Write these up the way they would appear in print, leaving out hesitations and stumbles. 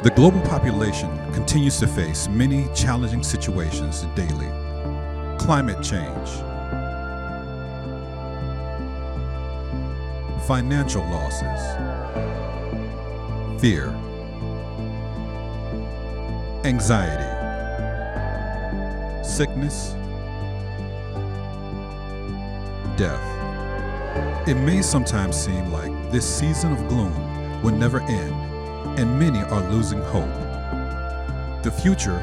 The global population continues to face many challenging situations daily. Climate change, financial losses, fear, anxiety, sickness, death. It may sometimes seem like this season of gloom will never end, and many are losing hope. The future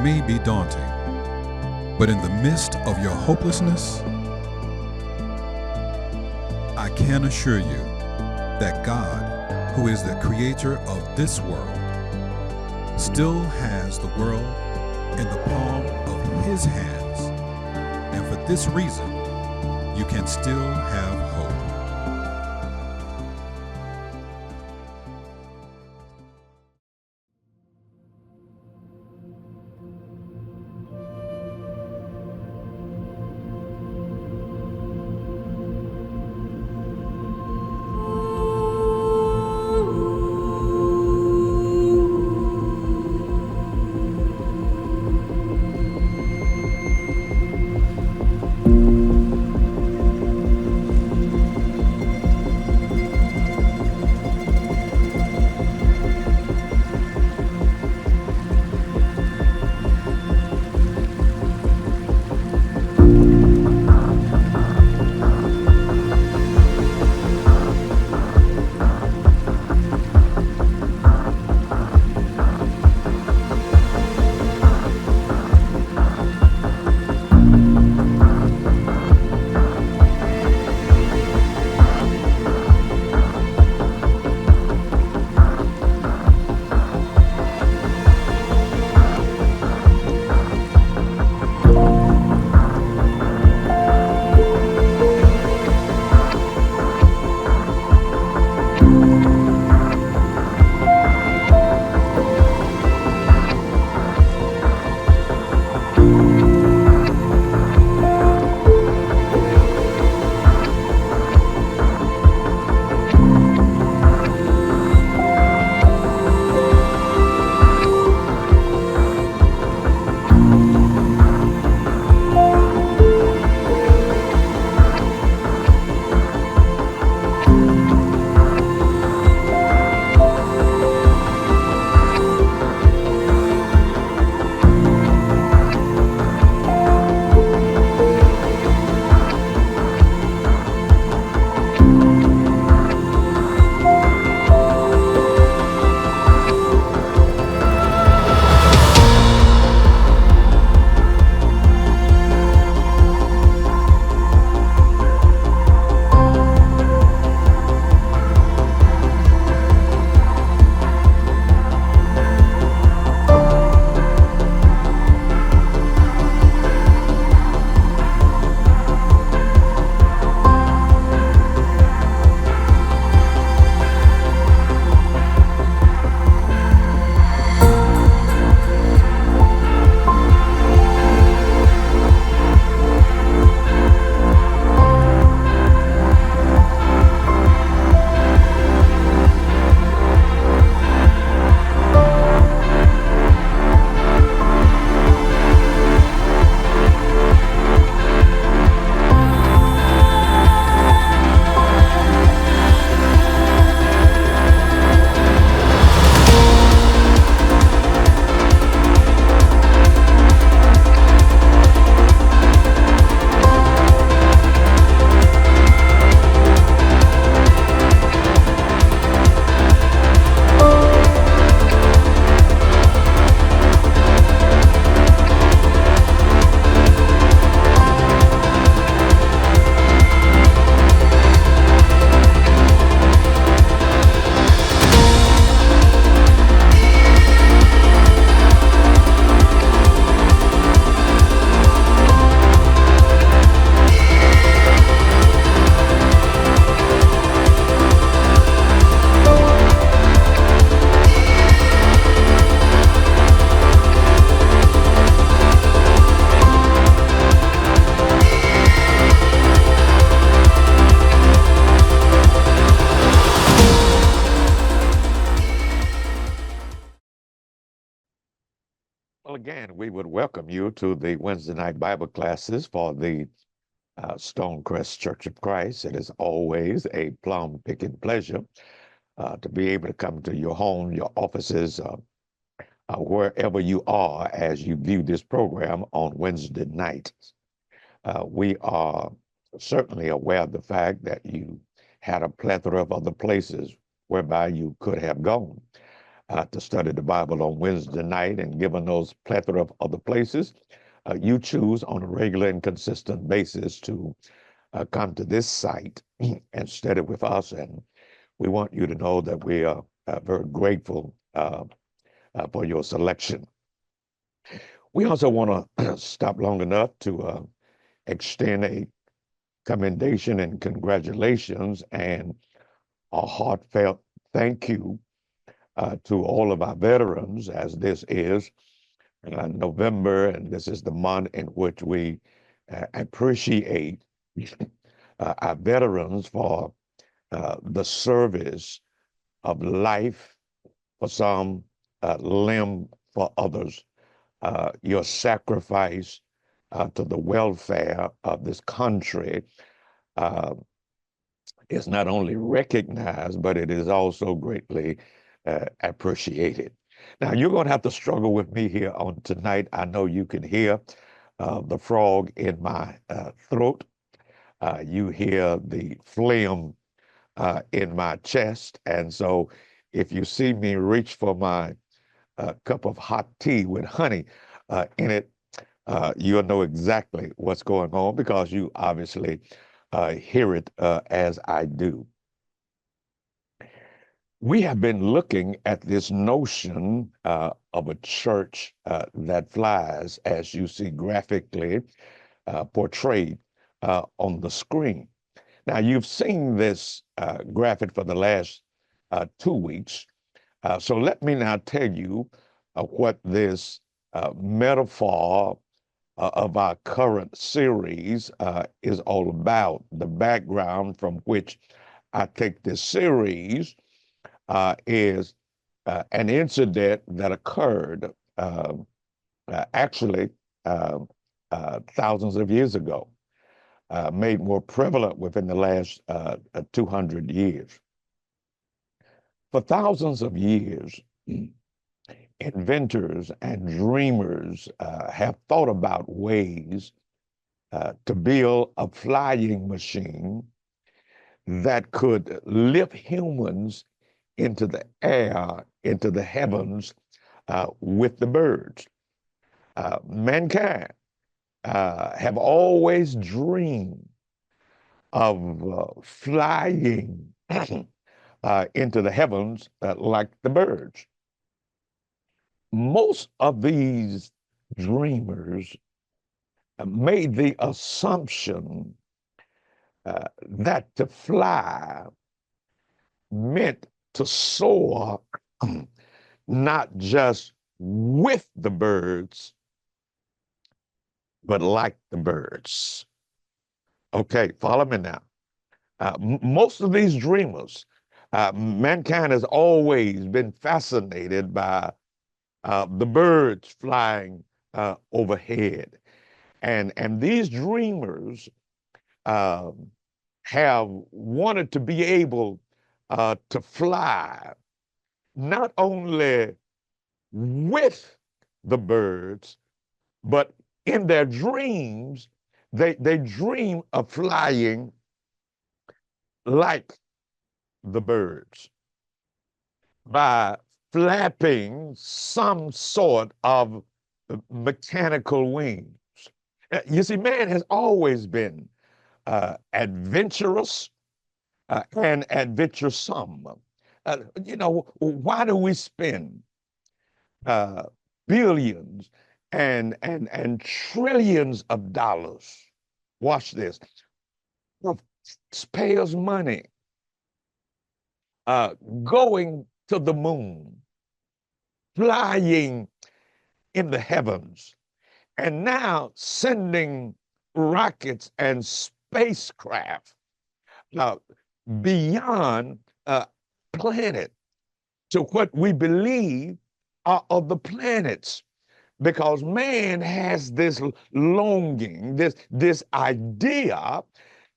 may be daunting, but in the midst of your hopelessness, I can assure you that God, who is the creator of this world, still has the world in the palm of His hands, and for this reason, you can still have hope. Well, again, we would welcome you to the Wednesday night Bible classes for the STONECREST Church of Christ. It is always a plum-picking pleasure to be able to come to your home, your offices, wherever you are as you view this program on Wednesday night. We are certainly aware of the fact that you had a plethora of other places whereby you could have gone to study the Bible on Wednesday night, and given those plethora of other places, you choose on a regular and consistent basis to come to this site and study with us. And we want you to know that we are very grateful for your selection. We also want to stop long enough to extend a commendation and congratulations and a heartfelt thank you to all of our veterans, as this is November, and this is the month in which we appreciate our veterans for the service of life for some, limb for others. Your sacrifice to the welfare of this country uh, is not only recognized, but it is also greatly appreciated. Now, you're going to have to struggle with me here on tonight. I know you can hear the frog in my throat. You hear the phlegm in my chest. And so if you see me reach for my cup of hot tea with honey in it, you'll know exactly what's going on because you obviously hear it as I do. We have been looking at this notion of a church that flies, as you see graphically portrayed on the screen. Now, you've seen this graphic for the last 2 weeks. So let me now tell you what this metaphor of our current series is all about, the background from which I take this series is an incident that occurred actually thousands of years ago, made more prevalent within the last 200 years. For thousands of years, inventors and dreamers have thought about ways to build a flying machine that could lift humans into the air, into the heavens with the birds. Mankind have always dreamed of flying into the heavens like the birds. Most of these dreamers made the assumption that to fly meant to soar not just with the birds, but like the birds. Okay, follow me now. Most of these dreamers, mankind has always been fascinated by the birds flying overhead. And these dreamers have wanted to be able to fly not only with the birds, but in their dreams, they dream of flying like the birds by flapping some sort of mechanical wings. You see, man has always been adventurous and adventuresome. Why do we spend uh, billions and trillions of dollars? Watch this. Of taxpayers' money going to the moon, flying in the heavens, and now sending rockets and spacecraft uh, beyond planet to what we believe are other planets. because man has this longing, this idea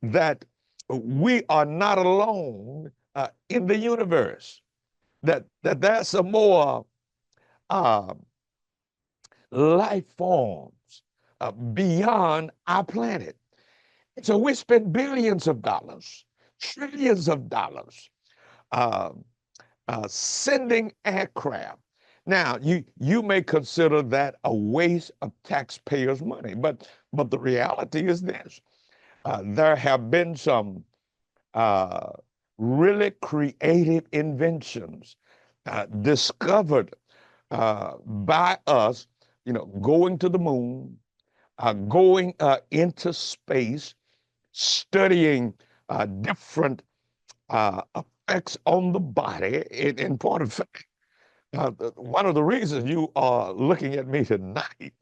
that we are not alone in the universe, that there's some more uh, life forms beyond our planet. So we spend billions of dollars, trillions of dollars uh, sending aircraft. Now, you may consider that a waste of taxpayers' money, but the reality is this: there have been some uh, really creative inventions discovered by us, going to the moon, going into space, studying different effects on the body. In point of fact, one of the reasons you are looking at me tonight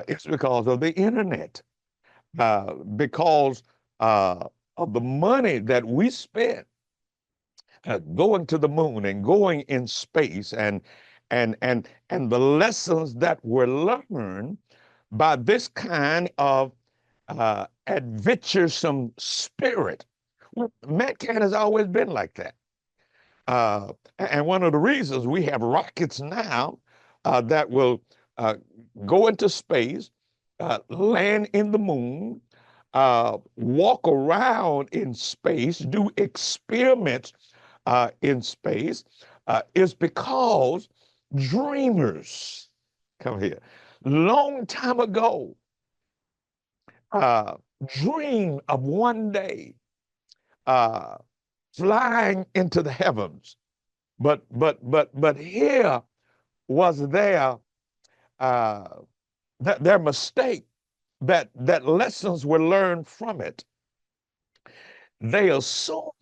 is because of the internet, because of the money that we spent going to the moon and going in space, and the lessons that were learned by this kind of adventuresome spirit. Well, mankind has always been like that. And one of the reasons we have rockets now that will go into space, land in the moon, walk around in space, do experiments in space, is because dreamers, come here, long time ago, dreamed of one day uh, flying into the heavens. But here was uh, their mistake, that lessons were learned from it. They assumed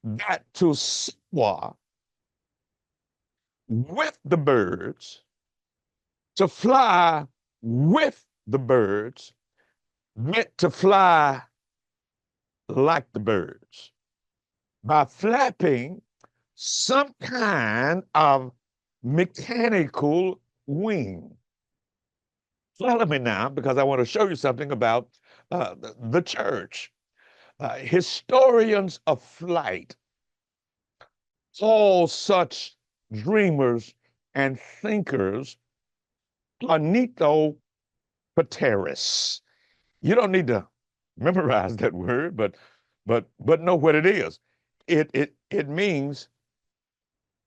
that to soar with the birds, to fly with the birds, meant to fly like the birds by flapping some kind of mechanical wing. Follow me now, because I want to show you something about the church. Historians of flight call such dreamers and thinkers planetopateris. You don't need to memorize that word, but know what it is. It means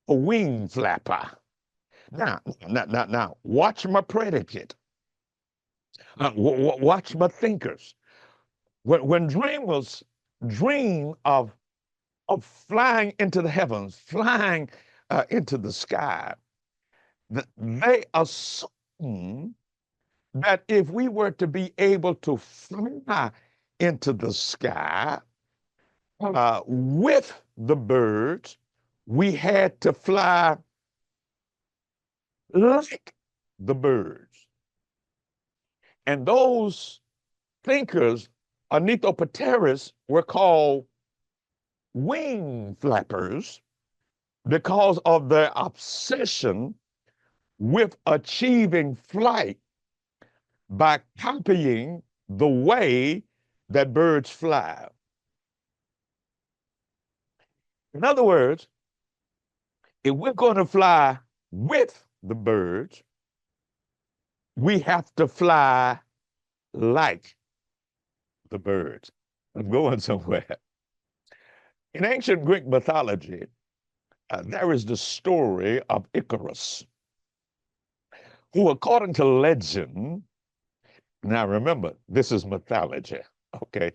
a wing flapper. Now, watch my predicate. Watch my thinkers. When dreamers dream of flying into the heavens, flying into the sky, they assume that if we were to be able to fly into the sky with the birds, we had to fly like the birds. And those thinkers, ornithopateris, were called wing flappers because of their obsession with achieving flight by copying the way that birds fly. In other words, if we're going to fly with the birds, we have to fly like the birds. I'm going somewhere. In ancient Greek mythology, there is the story of Icarus, who, according to legend, now remember, this is mythology, okay?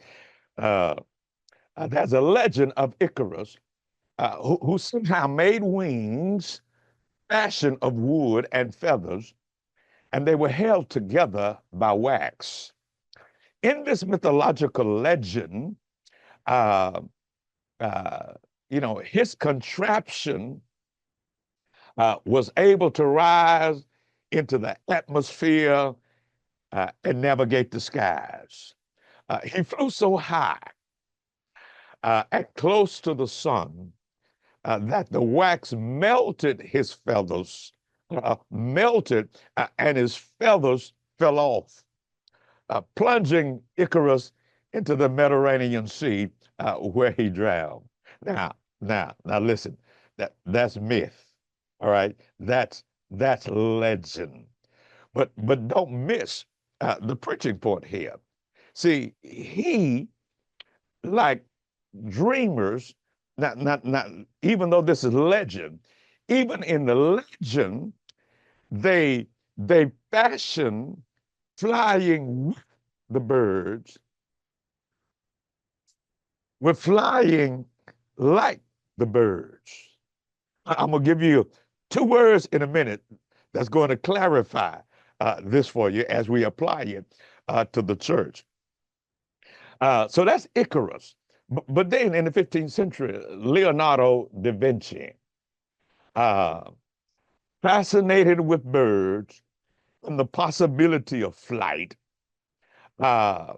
There's a legend of Icarus who somehow made wings fashioned of wood and feathers, and they were held together by wax. In this mythological legend, his contraption was able to rise into the atmosphere and navigate the skies. He flew so high and close to the sun that the wax melted his feathers melted and his feathers fell off, plunging Icarus into the Mediterranean Sea, where he drowned. Now, listen. That's myth. All right, that's legend. But don't miss the preaching point here. See, he, like dreamers, not even though this is legend, even in the legend, they they fashion flying with the birds, with flying like the birds. I'm gonna give you two words in a minute that's going to clarify this for you as we apply it to the church. So that's Icarus. But then in the 15th century, Leonardo da Vinci, uh, fascinated with birds and the possibility of flight, uh,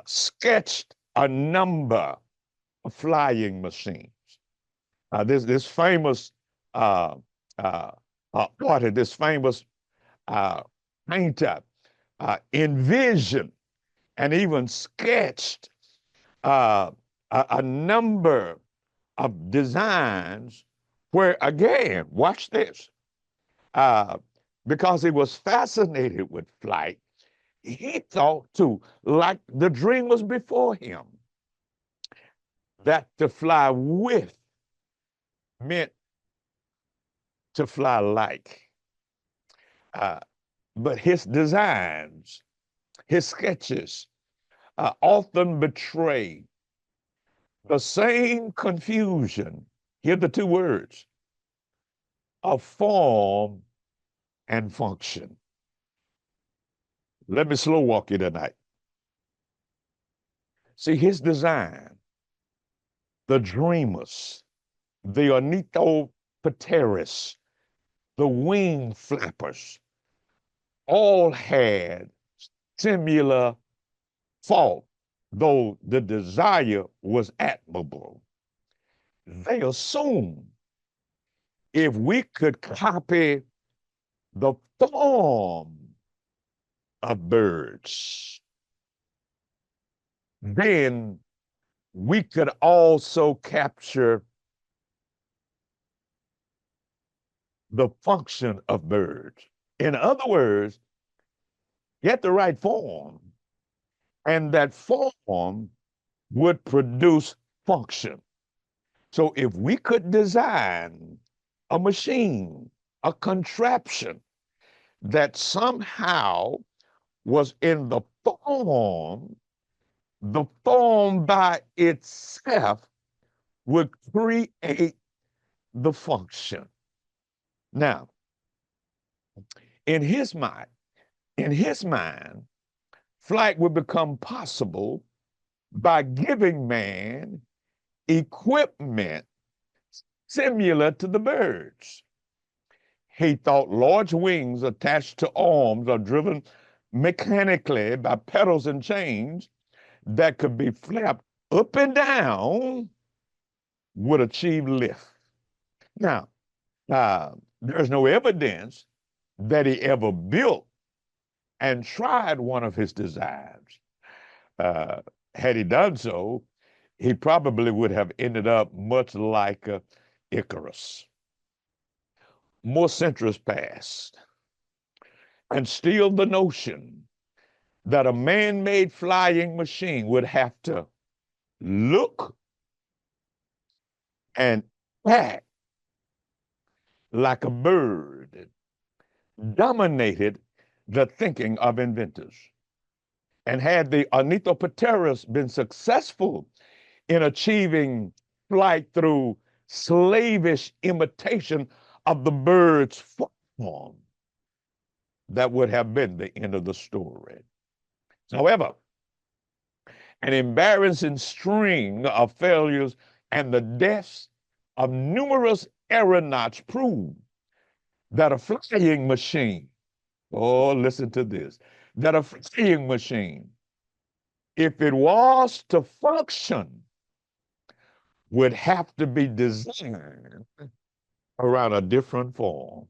sketched a number of flying machines. This famous uh, uh, artist, this famous uh, painter, envisioned and even sketched a number of designs where, again, watch this, uh, because he was fascinated with flight, he thought too, like the dreamers before him, that to fly with meant to fly like. Uh, but his designs, his sketches, often betray the same confusion. Here are the two words of form and function. Let me slow walk you tonight. See, his design, the dreamers, the ornithopteris, the wing flappers, all had similar fault, though the desire was admirable. They assumed if we could copy the form of birds, then we could also capture the function of birds. In other words, get the right form, and that form would produce function. So if we could design a machine, a contraption that somehow was in the form by itself would create the function. Now, in his mind, flight would become possible by giving man equipment similar to the birds. He thought large wings attached to arms or driven mechanically by pedals and chains that could be flapped up and down would achieve lift. Now, there's no evidence that he ever built and tried one of his designs. Had he done so, he probably would have ended up much like Icarus. More centuries passed, and still the notion that a man-made flying machine would have to look and act like a bird dominated the thinking of inventors. And had the ornithopteris been successful in achieving flight through slavish imitation of the bird's form, that would have been the end of the story. However, an embarrassing string of failures and the deaths of numerous aeronauts proved that a flying machine, oh, listen to this, that a flying machine, if it was to function, would have to be designed around a different form.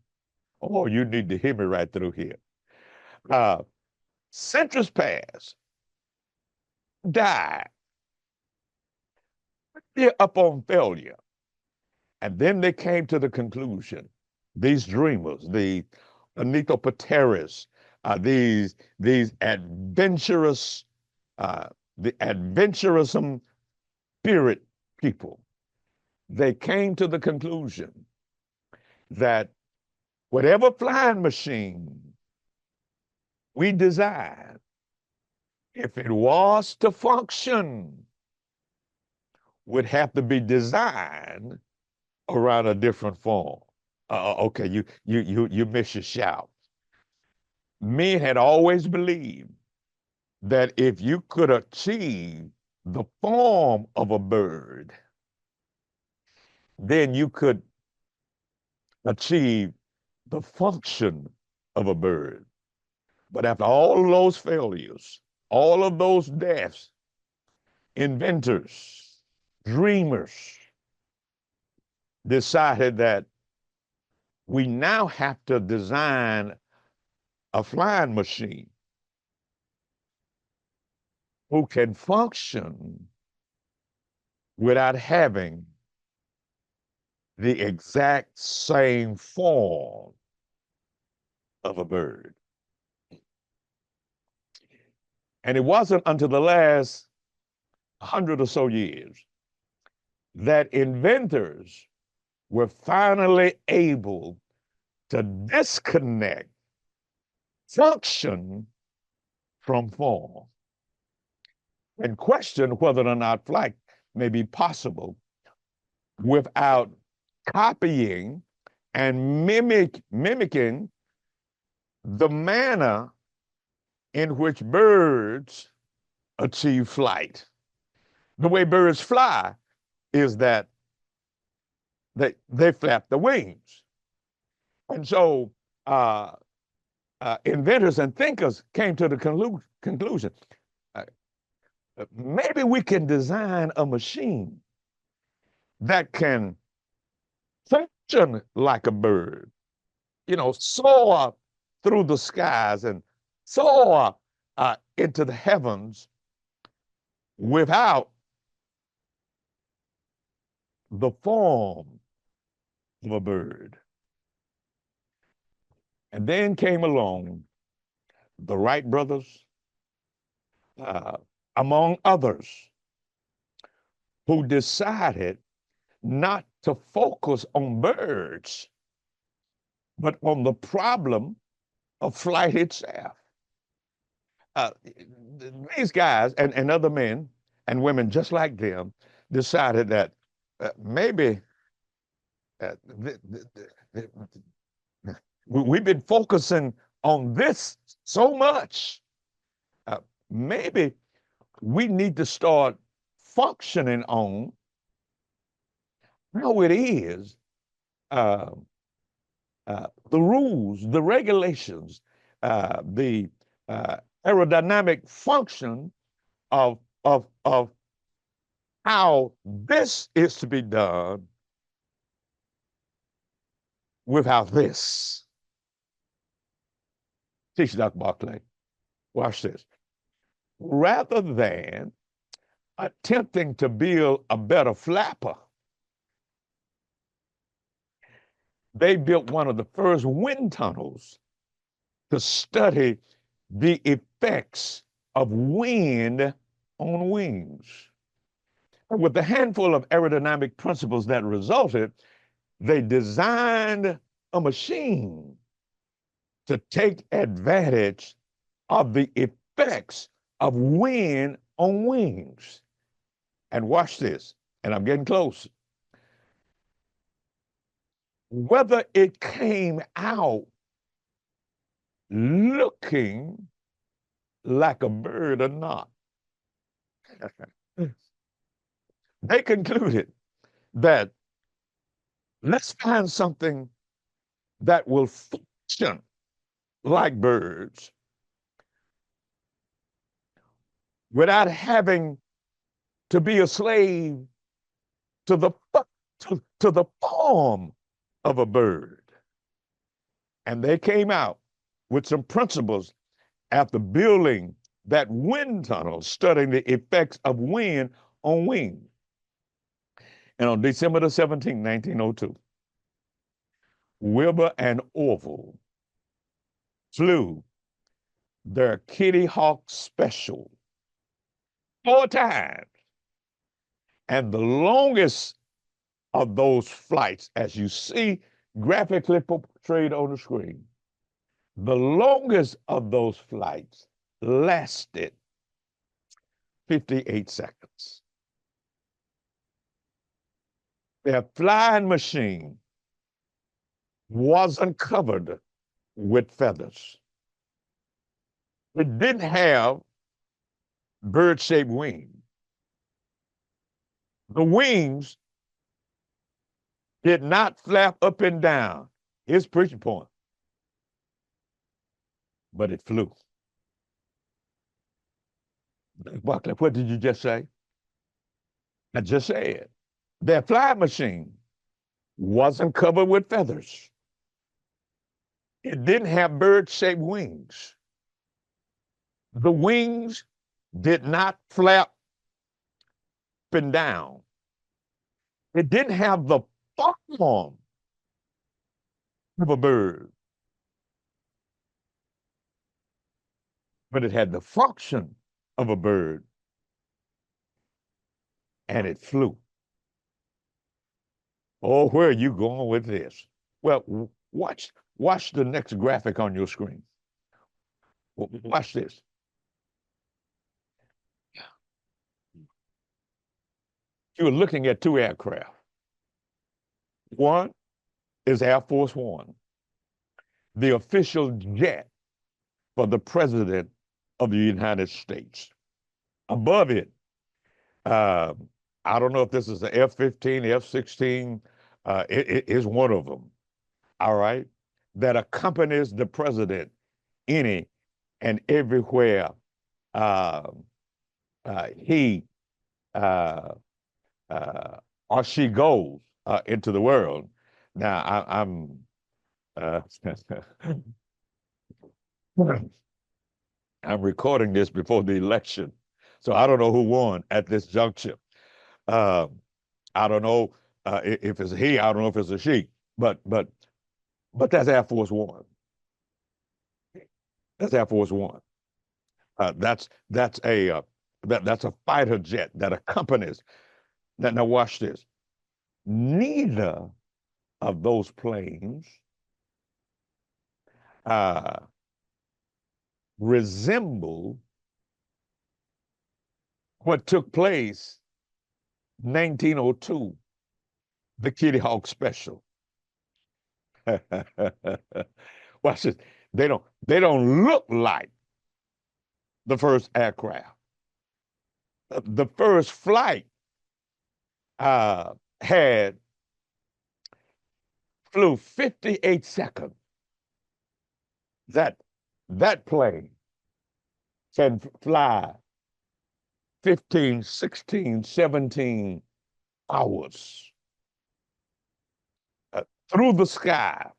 Oh, you need to hear me right through here. Centuries past, died. They're up on failure. And then they came to the conclusion, these dreamers, the Anitopateris, these adventurous, uh, the adventurousome spirit people, they came to the conclusion that whatever flying machine we design, if it was to function, would have to be designed around a different form. Okay, you miss your shout. Men had always believed that if you could achieve the form of a bird, then you could achieve the function of a bird. But after all of those failures, all of those deaths, inventors, dreamers decided that we now have to design a flying machine who can function without having the exact same form of a bird. And it wasn't until the last 100 or so years that inventors were finally able to disconnect function from form and question whether or not flight may be possible without copying and mimicking the manner in which birds achieve flight. The way birds fly is that they flap the wings. And so inventors and thinkers came to the conclusion, uh, maybe we can design a machine that can function like a bird, soar through the skies and soar into the heavens without the form of a bird. And then came along the Wright brothers, uh, among others, who decided not to focus on birds, but on the problem of flight itself. Uh, these guys and other men and women just like them decided that maybe we've been focusing on this so much. Maybe we need to start functioning on how it is the rules, the regulations, the aerodynamic function of how this is to be done without this. Teach Dr. Barclay. Watch this. Rather than attempting to build a better flapper, they built one of the first wind tunnels to study the effects of wind on wings. And with the handful of aerodynamic principles that resulted, they designed a machine to take advantage of the effects of wind on wings. And watch this, and I'm getting close. Whether it came out looking like a bird or not, they concluded that let's find something that will function like birds without having to be a slave to the form of a bird. And they came out with some principles after building that wind tunnel, studying the effects of wind on wings. And on December the 17th, 1902, Wilbur and Orville flew their Kitty Hawk Special 4 times. And the longest of those flights, as you see graphically portrayed on the screen, the longest of those flights lasted 58 seconds. Their flying machine wasn't covered with feathers. It didn't have bird-shaped wings. The wings did not flap up and down. Here's preaching point. But it flew. Barclay, what did you just say? I just said their flying machine wasn't covered with feathers. It didn't have bird-shaped wings. The wings did not flap up and down. It didn't have the form of a bird, but it had the function of a bird, and it flew. Oh, where are you going with this? Well, watch the next graphic on your screen. Watch this. You are looking at 2 aircraft. One is Air Force One, the official jet for the President of the United States. Above it, I don't know if this is the F-15, F-16, it is one of them, all right, that accompanies the president any and everywhere he or she goes into the world. Now, I'm I'm recording this before the election, so I don't know who won at this juncture. I don't know if it's a he. I don't know if it's a she. But that's Air Force One. That's Air Force One. That's a fighter jet that accompanies. Now watch this. Neither of those planes resemble what took place 1902, the Kitty Hawk Special. Watch this. They don't look like the first aircraft. The first flight flew 58 seconds. That plane can fly 15, 16, 17 hours through the sky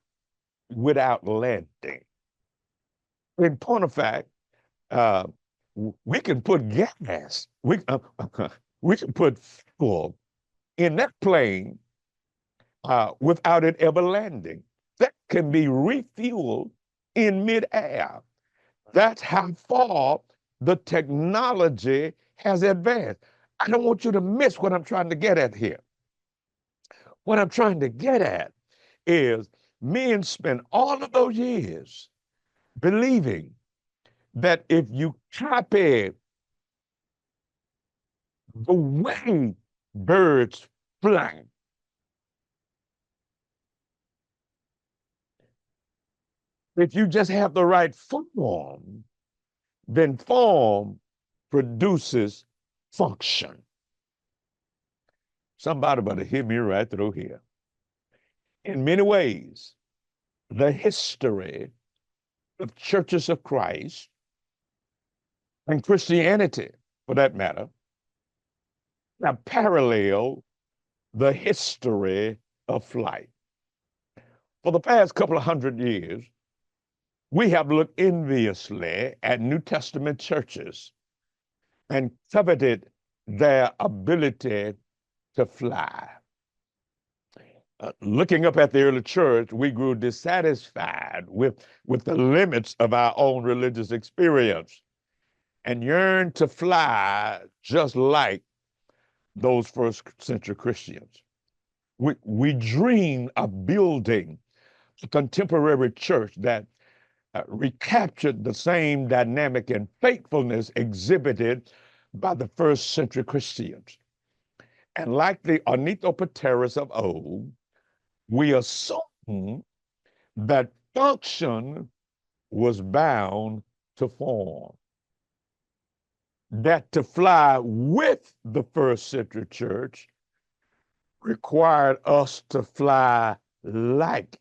without landing. In point of fact, we can put gas, we can put fuel in that plane without it ever landing. That can be refueled in midair. That's how far the technology has advanced. I don't want you to miss what I'm trying to get at here. What I'm trying to get at is men spent all of those years believing that if you copy the way birds fly, if you just have the right form, then form produces function. Somebody better hear me right through here. In many ways, the history of churches of Christ and Christianity, for that matter, now parallel the history of flight. For the past couple of hundred years, we have looked enviously at New Testament churches and coveted their ability to fly. Looking up at the early church, we grew dissatisfied with the limits of our own religious experience and yearned to fly just like those first century Christians. We dreamed of building a contemporary church that recaptured the same dynamic and faithfulness exhibited by the first century Christians. And like the ornithopateras of old, we assume that function was bound to form. That to fly with the first century church required us to fly like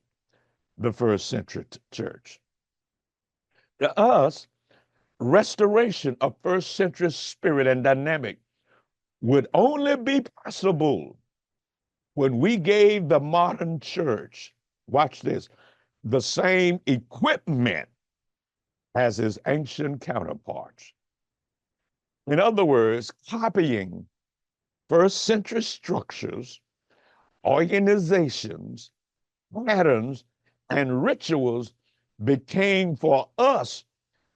the first century church. To us, restoration of first century spirit and dynamic would only be possible when we gave the modern church, watch this, the same equipment as its ancient counterparts. In other words, copying first century structures, organizations, patterns, and rituals became for us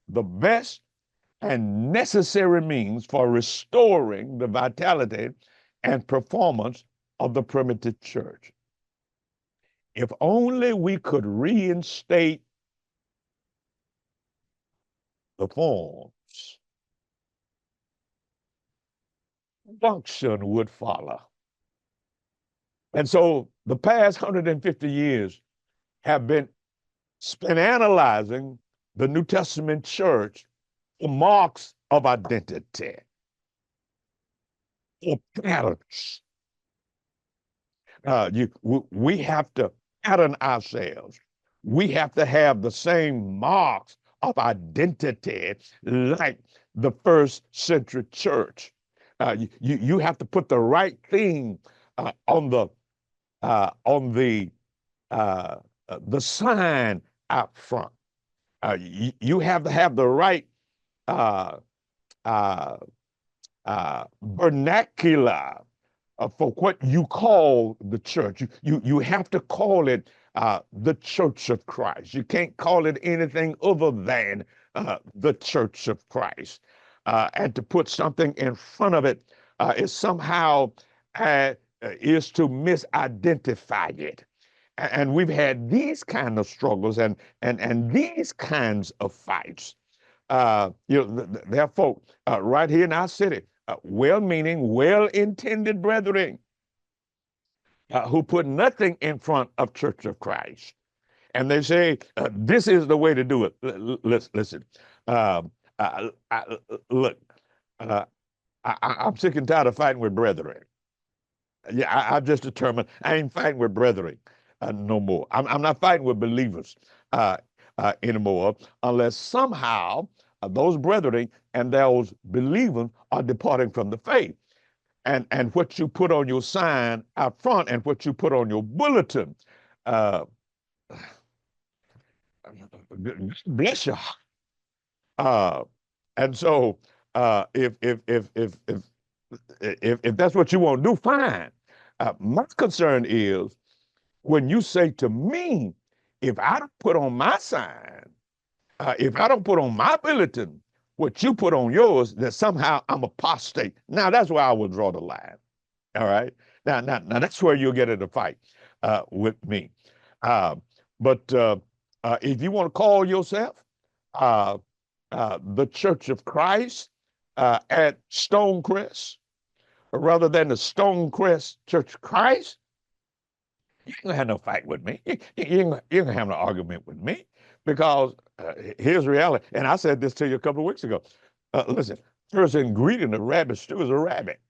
the best and necessary means for restoring the vitality and performance of the primitive church. If only we could reinstate the forms, function would follow. And so the past 150 years have been spent analyzing the New Testament church for marks of identity, for patterns. We have to pattern ourselves. We have to have the same marks of identity like the first century church. You have to put the right thing on the sign out front. You have to have the right vernacular for what you call the church. You have to call it the Church of Christ. You can't call it anything other than the Church of Christ. And to put something in front of it is somehow is to misidentify it. And we've had these kind of struggles and these kinds of fights. There are folk right here in our city, well-meaning, well-intended brethren who put nothing in front of Church of Christ. And they say, this is the way to do it. Listen, look, I'm sick and tired of fighting with brethren. Yeah, I've just determined I ain't fighting with brethren no more. I'm not fighting with believers anymore unless somehow those brethren and those believers are departing from the faith. And what you put on your sign out front and what you put on your bulletin, bless you. And so if that's what you want to do, fine. My concern is when you say to me, if I don't put on my sign, if I don't put on my bulletin what you put on yours, that somehow I'm apostate. Now that's where I will draw the line. All right. Now that's where you'll get in a fight with me. But if you want to call yourself the Church of Christ at STONECREST, rather than the STONECREST Church of Christ, you ain't gonna have no fight with me. You ain't gonna have no argument with me, because here's reality. And I said this to you a couple of weeks ago. Listen, first ingredient of rabbit stew is a rabbit.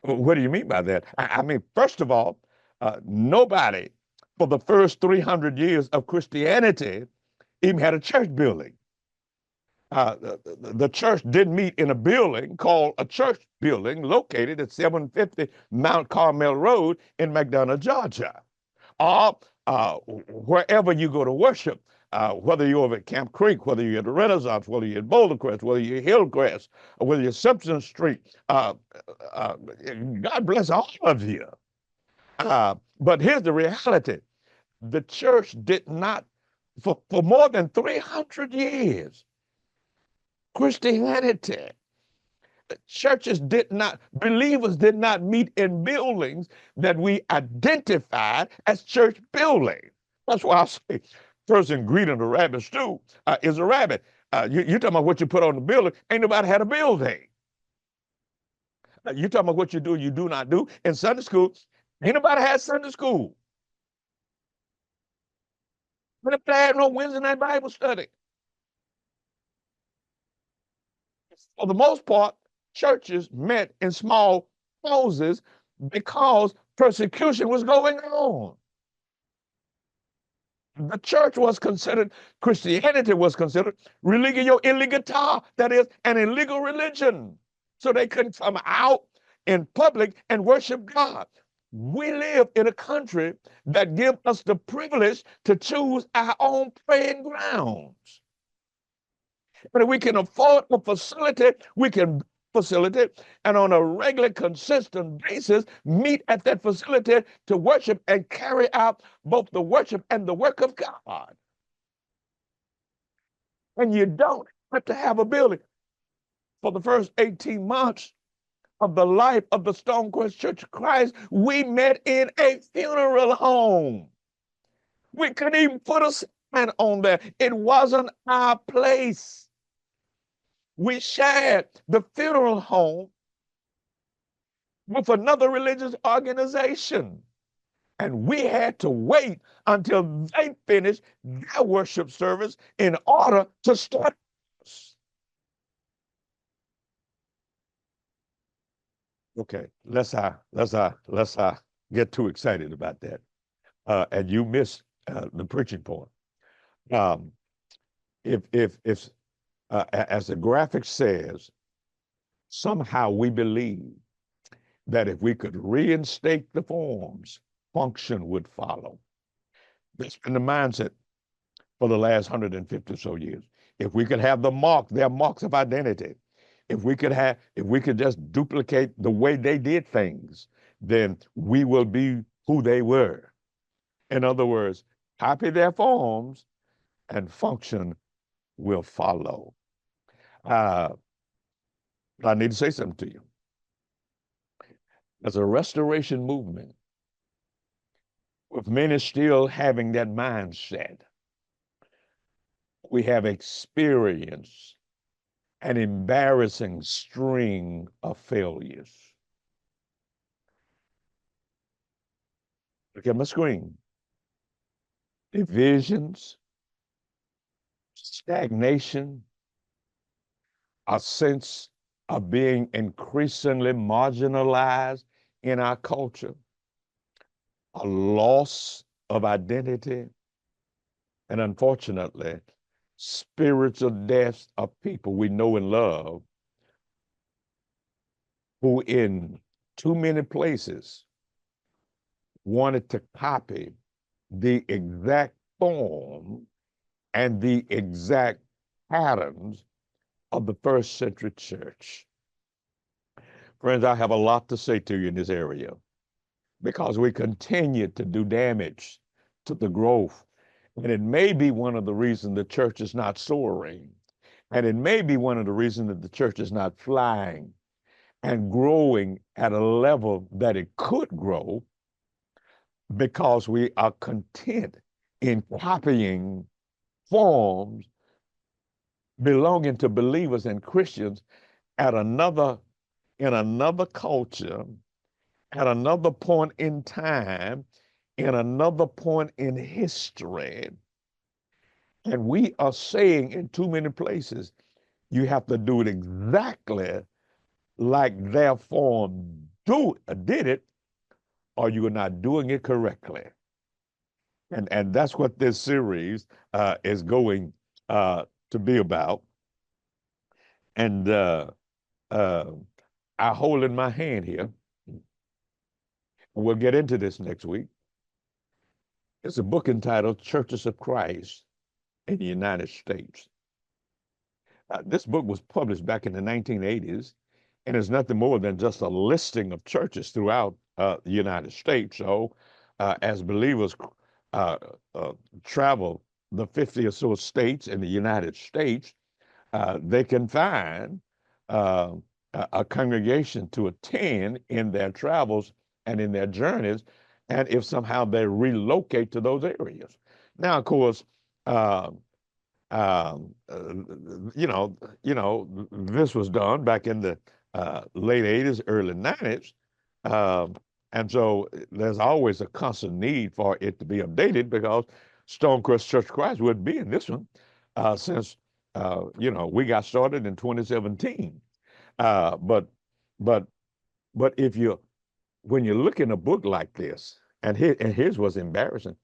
What do you mean by that? I mean, first of all, nobody for the first 300 years of Christianity even had a church building. The church didn't meet in a building called a church building located at 750 Mount Carmel Road in McDonough, Georgia. Or wherever you go to worship, whether you're over at Camp Creek, whether you're at the Renaissance, whether you're at Boulder Crest, whether you're at Hillcrest, or whether you're Simpson Street, God bless all of you. But here's the reality. The church did not, for more than 300 years, Christianity, churches did not, believers did not meet in buildings that we identified as church buildings. That's why I say first ingredient of rabbit stew is a rabbit. You're talking about what you put on the building. Ain't nobody had a building. You're talking about what you do not do. In Sunday school, ain't nobody had Sunday school. But if they had no Wednesday night Bible study. For the most part, churches met in small houses because persecution was going on. The church was considered, Christianity was considered religio illegata, that is, an illegal religion. So they couldn't come out in public and worship God. We live in a country that gives us the privilege to choose our own praying grounds. And if we can afford a facility, we can facilitate and on a regular, consistent basis meet at that facility to worship and carry out both the worship and the work of God. And you don't have to have a building. For the first 18 months of the life of the STONECREST Church of Christ, we met in a funeral home. We couldn't even put a sign on there. It wasn't our place. We shared the funeral home with another religious organization. And we had to wait until they finished their worship service in order to start us. Okay, let's get too excited about that. And you missed the preaching point. If as the graphic says, somehow we believe that if we could reinstate the forms, function would follow. That's been the mindset for the last 150 or so years. If we could have the mark, their marks of identity, if we could just duplicate the way they did things, then we will be who they were. In other words, copy their forms and function will follow. I need to say something to you. As a restoration movement, with many still having that mindset, we have experienced an embarrassing string of failures. Look at my screen. Divisions, stagnation, a sense of being increasingly marginalized in our culture, a loss of identity, and unfortunately, spiritual deaths of people we know and love who in too many places wanted to copy the exact form and the exact patterns of the first century church. Friends, I have a lot to say to you in this area because we continue to do damage to the growth. And it may be one of the reasons the church is not soaring. And it may be one of the reasons that the church is not flying and growing at a level that it could grow, because we are content in copying forms belonging to believers and Christians in another culture, at another point in time, in another point in history. And we are saying in too many places, you have to do it exactly like their form did it, or you are not doing it correctly. And that's what this series is going to be about. And I hold in my hand here, we'll get into this next week, It's a book entitled Churches of Christ in the United States. This book was published back in the 1980s, and is nothing more than just a listing of churches throughout the United States. So, as believers uh, uh, travel the 50 or so states in the United States, they can find uh, a congregation to attend in their travels and in their journeys, and if somehow they relocate to those areas. Now, of course, uh, um, uh, this was done back in the late 80s, early 90s. Um, and so there's always a constant need for it to be updated because Stonecrest Church of Christ would be in this one since, we got started in 2017. Uh, but, but, but when you look in a book like this, and here's what's embarrassing.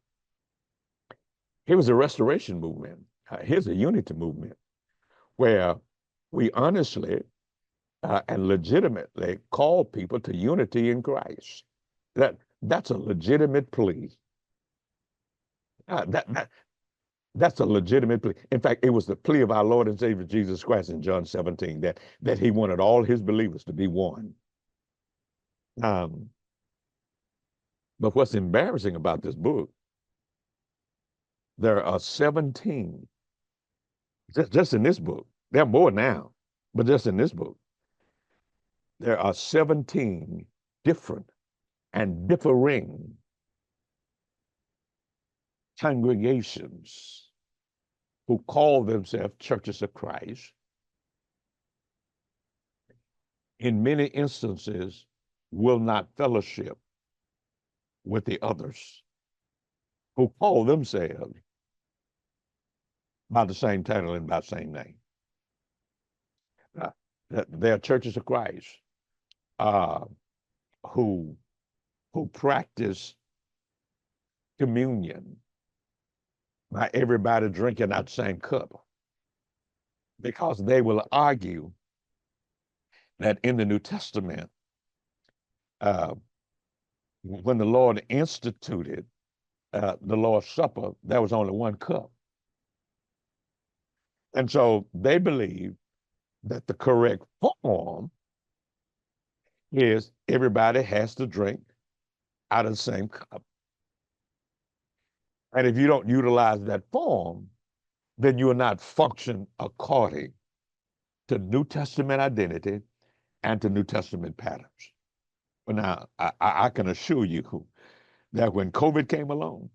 Here was a restoration movement. Here's a unity movement where we honestly and legitimately call people to unity in Christ. That's a legitimate plea. That's a legitimate plea. In fact, it was the plea of our Lord and Savior Jesus Christ in John 17 that he wanted all his believers to be one. Um, but what's embarrassing about this book, there are 17, just in this book. There are more now, but just in this book, there are 17 different and differing congregations who call themselves churches of Christ, in many instances, will not fellowship with the others who call themselves by the same title and by the same name. Uh, they are churches of Christ uh, who practice communion by everybody drinking out the same cup, because they will argue that in the New Testament, uh, when the Lord instituted the Lord's Supper, there was only one cup. And so they believe that the correct form is everybody has to drink out of the same cup. And if you don't utilize that form, then you will not function according to New Testament identity and to New Testament patterns. But now, I can assure you that when COVID came along,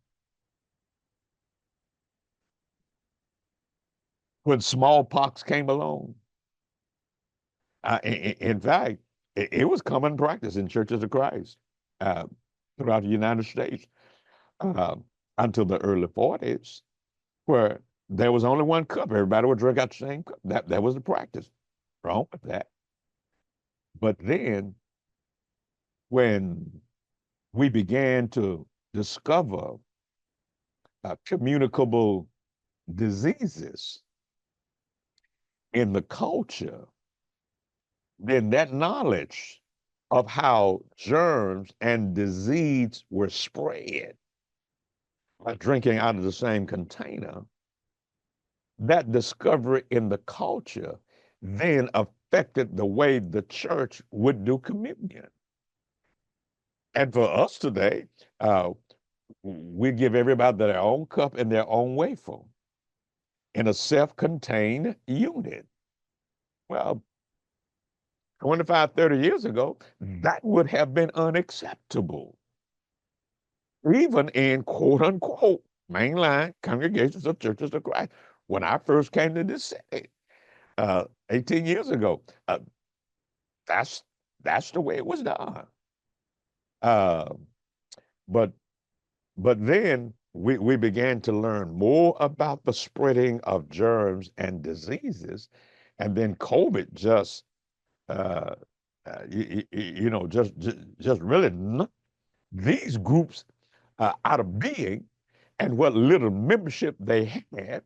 when smallpox came along, in fact, it was common practice in churches of Christ uh, throughout the United States uh, until the early 40s, where there was only one cup. Everybody would drink out the same cup. That was the practice. Wrong with that. But then when we began to discover communicable diseases in the culture, then that knowledge of how germs and disease were spread by drinking out of the same container, that discovery in the culture then affected the way the church would do communion. And for us today, we give everybody their own cup and their own wafer in a self-contained unit. Well, 25, 30 years ago, that would have been unacceptable, even in quote unquote mainline congregations of churches of Christ. When I first came to this city 18 years ago, that's the way it was done. Uh, but then we began to learn more about the spreading of germs and diseases, and then COVID just uh, just really knocked these groups out of being, and what little membership they had,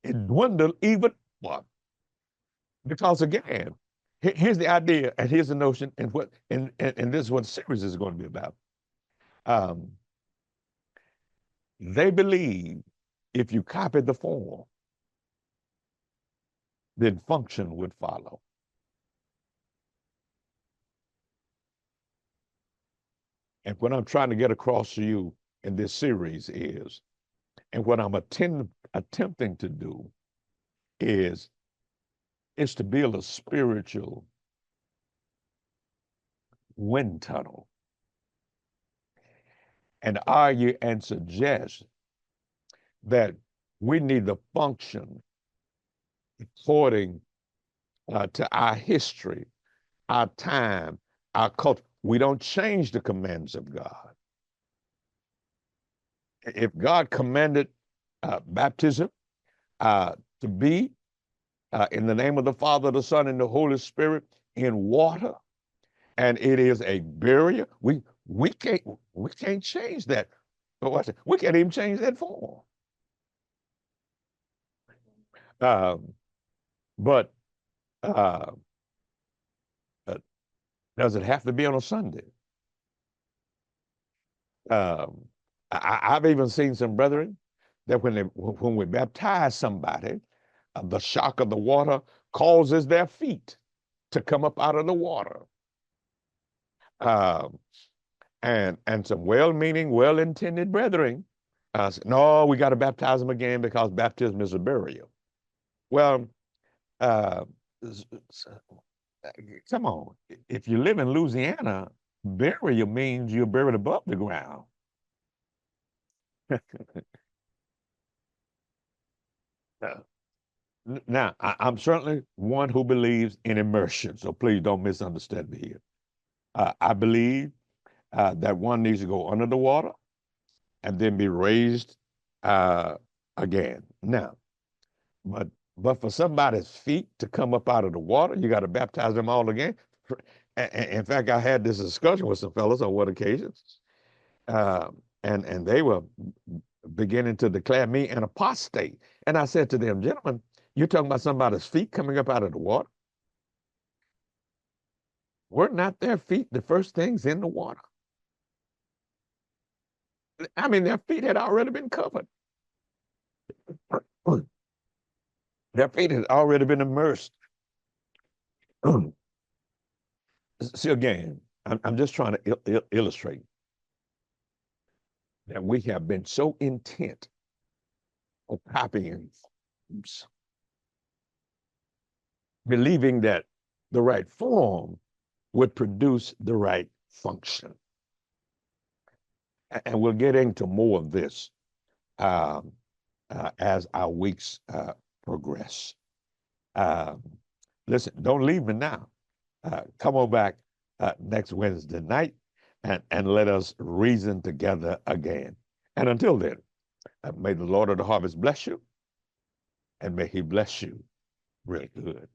it dwindled even more. Because again, here's the idea, and here's the notion, and this is what the series is going to be about. Um, They believe if you copied the form, then function would follow. And what I'm trying to get across to you in this series is, and what I'm attempting to do is to build a spiritual wind tunnel and argue and suggest that we need to function according to our history, our time, our culture. We don't change the commands of God. If God commanded baptism to be in the name of the Father, the Son, and the Holy Spirit in water, and it is a barrier, we can't change that. We can't even change that form. But uh, uh, does it have to be on a Sunday? Um, I've even seen some brethren that when we baptize somebody, the shock of the water causes their feet to come up out of the water. Um, and some well-meaning, well-intended brethren said, no, we got to baptize them again because baptism is a burial. Well, uh, come on. If you live in Louisiana, burial means you're buried above the ground. Now, I'm certainly one who believes in immersion, so please don't misunderstand me here. I believe that one needs to go under the water and then be raised again. Now, but for somebody's feet to come up out of the water, you got to baptize them all again. In fact, I had this discussion with some fellows on one occasion, and they were beginning to declare me an apostate. And I said to them, gentlemen, you're talking about somebody's feet coming up out of the water? Were not their feet the first things in the water? I mean, their feet had already been covered. Their feet had already been immersed. See, again, I'm just trying to illustrate that we have been so intent on copying, believing that the right form would produce the right function. And we'll get into more of this as our weeks progress. Listen, don't leave me now. Come on back next Wednesday night and let us reason together again. And until then, may the Lord of the harvest bless you, and may he bless you real good.